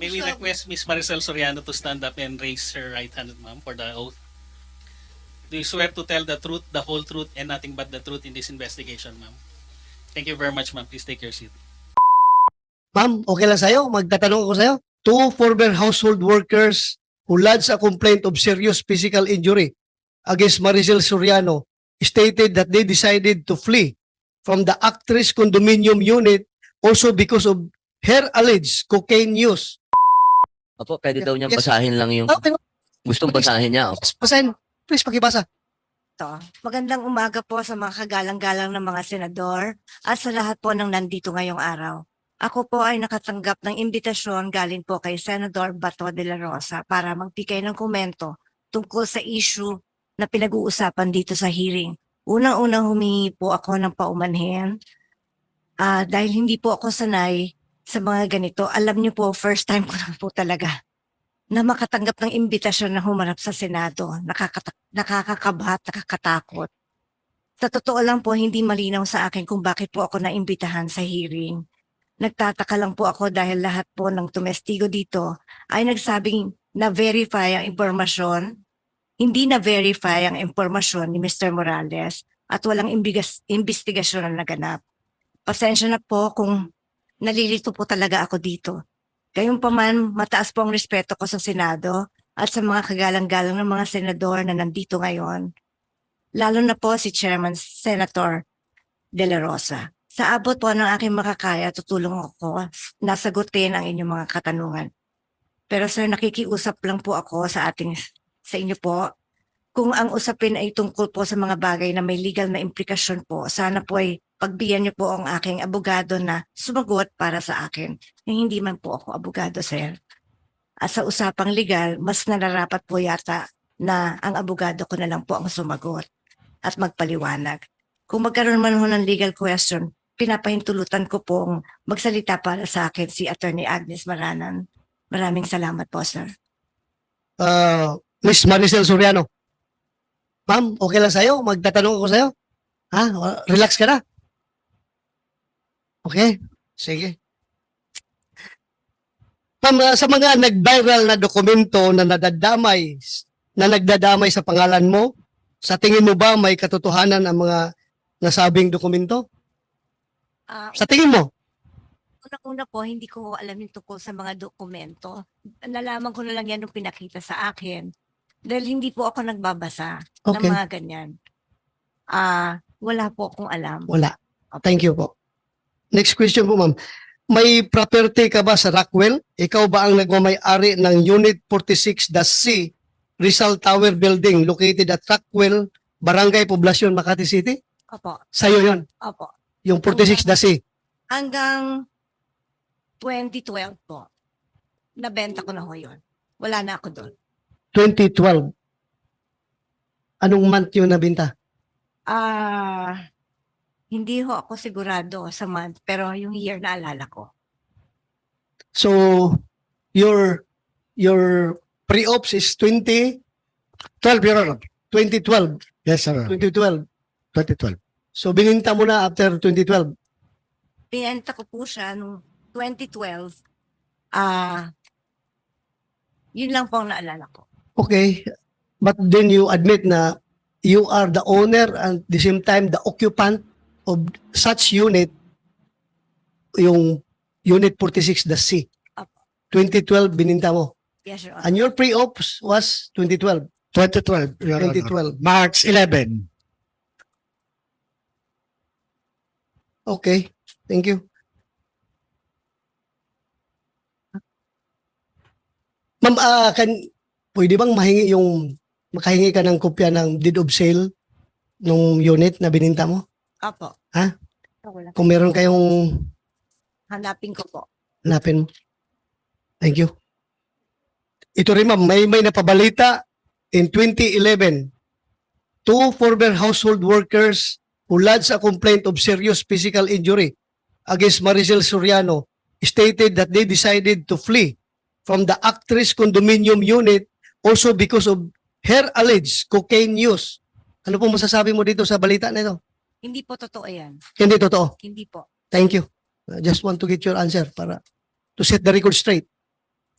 May we request Miss Maricel Soriano to stand up and raise her right hand, ma'am, for the oath? Do you swear to tell the truth, the whole truth, and nothing but the truth in this investigation, ma'am? Thank you very much, ma'am. Please take your seat. Ma'am, okay lang sa'yo? Magtatanong ako sa'yo. Two former household workers who lodged a complaint of serious physical injury against Maricel Soriano stated that they decided to flee from the actress condominium unit also because of her alleged cocaine use. Opo, pwede daw niyang Yes. basahin lang yung Okay, gustong basahin niya. basahin. Please, pakibasa. Magandang umaga po sa mga kagalang-galang ng mga senador at sa lahat po ng nandito ngayong araw. Ako po ay nakatanggap ng imbitasyon galing po kay Senador Bato de la Rosa para magbigay ng komento tungkol sa issue na pinag-uusapan dito sa hearing. Unang-unang humingi po ako ng paumanhin dahil hindi po ako sanay sa mga ganito. Alam niyo po, first time ko na po talaga na makatanggap ng imbitasyon na humarap sa Senado. Nakakakabahat, nakakatakot. Sa totoo lang po, hindi malinaw sa akin kung bakit po ako naimbitahan sa hearing. Nagtataka lang po ako dahil lahat po ng tumestigo dito ay nagsabing na-verify ang impormasyon, hindi na-verify ang impormasyon ni Mr. Morales at walang investigasyon na naganap. Pasensya na po kung nalilito po talaga ako dito. Gayunpaman, mataas po ang respeto ko sa Senado at sa mga kagalang-galang ng mga senador na nandito ngayon. Lalo na po si Chairman Senator De La Rosa. Sa abot po ng aking makakaya, tutulong ako na sagutin ang inyong mga katanungan. Pero sir, nakikiusap lang po ako sa inyo po. Kung ang usapin ay tungkol po sa mga bagay na may legal na implikasyon po, sana po ay pagbigyan niyo po ang aking abogado na sumagot para sa akin. Hindi man po ako abogado, sir. At sa usapang legal, mas nararapat po yata na ang abogado ko na lang po ang sumagot at magpaliwanag. Kung magkaroon man ho ng legal question, pinapahintulutan ko pong magsalita para sa akin si Attorney Agnes Maranan. Maraming salamat po, sir. Miss Maricel Soriano. Ma'am, okay lang sa'yo? Magtatanong ako sa'yo? Ha? Relax ka na? Okay? Sige. Ma'am, sa mga nag-viral na dokumento na nagdadamay sa pangalan mo, sa tingin mo ba may katotohanan ang mga nasabing dokumento? Sa tingin mo? Una-una po, hindi ko alam yung tungkol sa mga dokumento. Nalaman ko na lang yan nung pinakita sa akin. Dahil hindi po ako nagbabasa ng Okay. mga ganyan. Wala po akong alam. Wala. Thank you po. Next question po, ma'am. May property ka ba sa Rockwell? Ikaw ba ang nagmamay-ari ng Unit 46-C Rizal Tower Building located at Rockwell, Barangay Poblacion, Makati City? Opo, Sa'yo yon, opo. yung 46-C. Hanggang 2012 po, nabenta ko na ho yun. Wala na ako doon. 2012. Anong month yun nabinta? Hindi ho ako sigurado sa month, pero yung year na alala ko. So, your pre-ops is 2012, Your Honor. 2012. Yes, sir. 2012. 2012. So, bininta mo na after 2012. Pinenta ko po siya nung 2012. Yun lang po ang naalala ko. Okay. But then you admit na you are the owner and at the same time the occupant of such unit, yung Unit 46, the C. Apo. 2012 bininta mo. Yes, Your Honor. And your pre-ops was 2012. 2012. Your Honor. 2012. March 11. Okay. Thank you. Ma'am, pwede bang makahingi ka ng kopya ng deed of sale nung unit na bininta mo? Apo. Ha? Wala. Kung meron kayong Hanapin ko po. hanapin mo. Thank you. Ito rin ma'am, may napabalita in 2011. Two former household workers who lodged a complaint of serious physical injury against Maricel Soriano stated that they decided to flee from the actress condominium unit also because of her alleged cocaine use. Ano po masasabi mo dito sa balita na ito? Hindi po totoo yan. Hindi totoo. Hindi po. Thank you. I just want to get your answer para to set the record straight.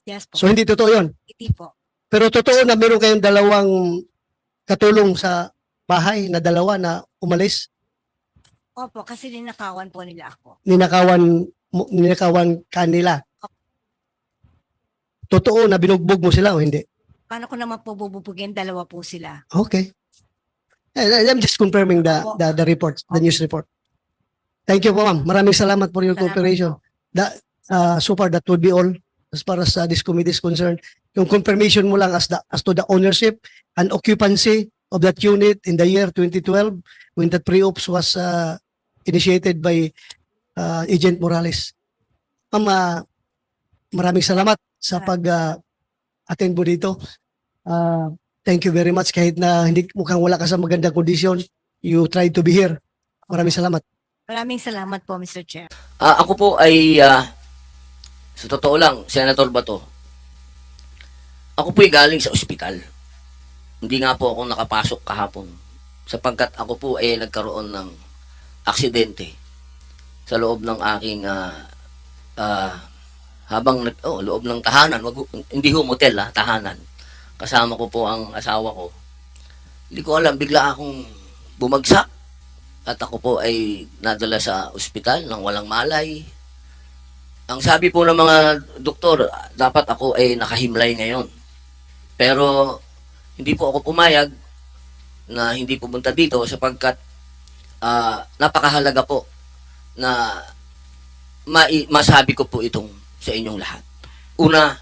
Yes po. So hindi totoo yun. Hindi po. Pero totoo na meron kayong dalawang katulong sa bahay na dalawa na umalis, Opo, kasi ninakawan po nila ako. ninakawan kanila. Totoo na binugbog mo sila o hindi? Paano ko naman po bububugin? Dalawa po sila. Okay. I'm just confirming the report, the news report. Thank you po, ma'am. Maraming salamat for your Salamat cooperation. po. So far, that would be all as far as this committee is concerned. Yung confirmation mo lang as to the ownership and occupancy of that unit in the year 2012 when that pre-ops was initiated by Agent Morales. Ma'am, maraming salamat sa pag-attend mo dito. Thank you very much. Kahit na hindi mukhang wala ka sa magandang kondisyon, you tried to be here. Maraming salamat. Maraming salamat po, Mr. Chair. Ako po ay, sa totoo lang, Senator Bato, ako po ay galing sa ospital. Hindi nga po ako nakapasok kahapon sapagkat ako po ay nagkaroon ng aksidente sa loob ng aking loob ng tahanan, hindi ho motel, tahanan. Kasama ko po ang asawa ko. Hindi ko alam, bigla akong bumagsak at ako po ay nadala sa ospital ng walang malay. Ang sabi po ng mga doktor, dapat ako ay nakahimlay ngayon. Pero hindi po ako pumayag na hindi pumunta dito sapagkat napakahalaga po na masabi ko po itong sa inyong lahat. Una,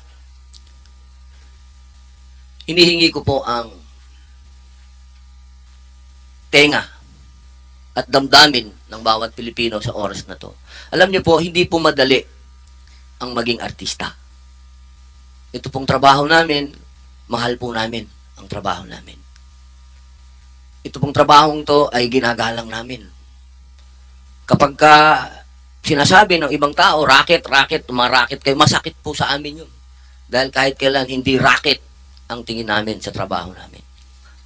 hinihingi ko po ang tenga at damdamin ng bawat Pilipino sa oras na to. Alam niyo po, hindi po madali ang maging artista. Ito pong trabaho namin, mahal po namin ang trabaho namin. Ito pong trabahong to ay ginagalang namin. Kapag sinasabi ng ibang tao, racket, tumaracket kayo, masakit po sa amin yun. Dahil kahit kailan hindi racket ang tingin namin sa trabaho namin.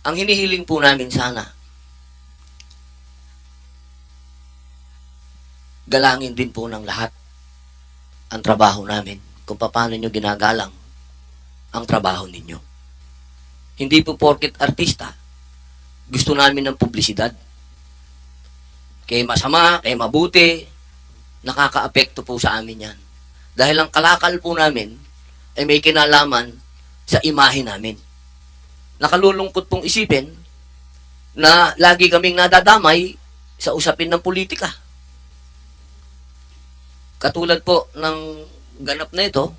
Ang hinihiling po namin sana, galangin din po ng lahat ang trabaho namin kung paano nyo ginagalang ang trabaho ninyo. Hindi po porket artista, gusto namin ng publisidad. Kaya masama, kaya mabuti, nakaka-apekto po sa amin yan. Dahil ang kalakal po namin ay may kinalaman sa imahe namin. Nakalulungkot pong isipin na lagi kaming nadadamay sa usapin ng politika. Katulad po ng ganap na ito,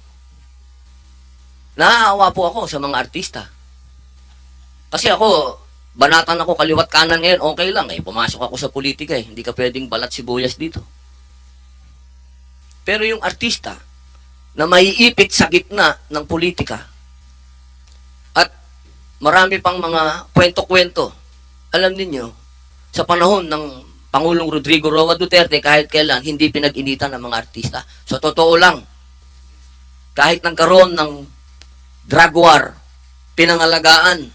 naaawa po ako sa mga artista. Kasi ako, banatan ako kaliwat kanan ngayon, okay lang pumasok ako sa politika hindi ka pwedeng balat sibuyas dito. Pero yung artista na maiipit sa gitna ng politika, at marami pang mga kwento-kwento. Alam niyo, sa panahon ng Pangulong Rodrigo Roa Duterte, kahit kailan, hindi pinag-initan ng mga artista. So, totoo lang, kahit nagkaroon ng drug war, pinangalagaan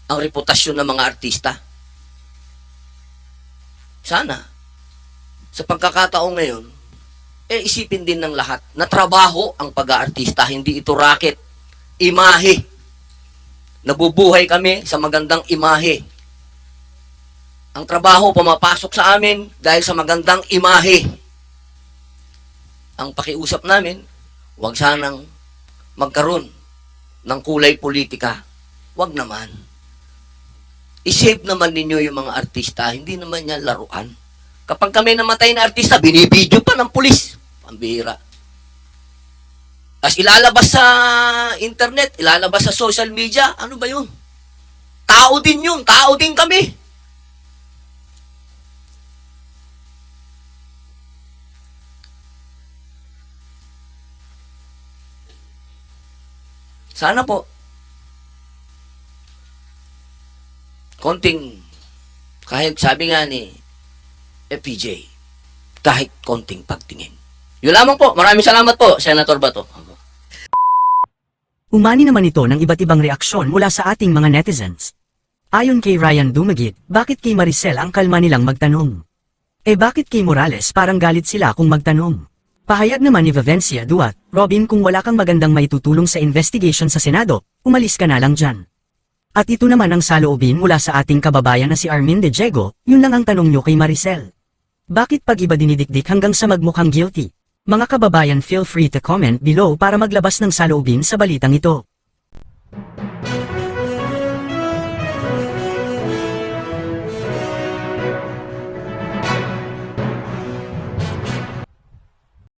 ang reputasyon ng mga artista. Sana, sa pagkakataon ngayon, isipin din ng lahat na trabaho ang pag-aartista, hindi ito racket, imahe. Nabubuhay kami sa magandang imahe. Ang trabaho pumapasok sa amin dahil sa magandang imahe. Ang pakiusap namin, huwag sanang magkaroon ng kulay politika. Huwag naman. I-save naman ninyo yung mga artista, hindi naman yan laruan. Kapag kami namatay na artista, binibidyo pa ng pulis. Pambihira. As ilalabas sa internet, ilalabas sa social media, ano ba yun? Tao din yun, tao din kami. Sana po, konting, kahit sabi nga ni FPJ, kahit konting pagtingin. Yun lamang po. Maraming salamat po, Senator Bato. Umani naman ito ng iba't ibang reaksyon mula sa ating mga netizens. Ayon kay Ryan Dumagit, bakit kay Maricel ang kalma nilang magtanong? Bakit kay Morales parang galit sila kung magtanong? Pahayag naman ni Vivencia Duat, Robin, kung wala kang magandang maitutulong sa investigation sa Senado, umalis ka na lang dyan. At ito naman ang saloobin mula sa ating kababayan na si Armin De Diego, yun lang ang tanong nyo kay Maricel. Bakit pag iba dinidikdik hanggang sa magmukhang guilty? Mga kababayan, feel free to comment below para maglabas ng saloobin sa balitang ito.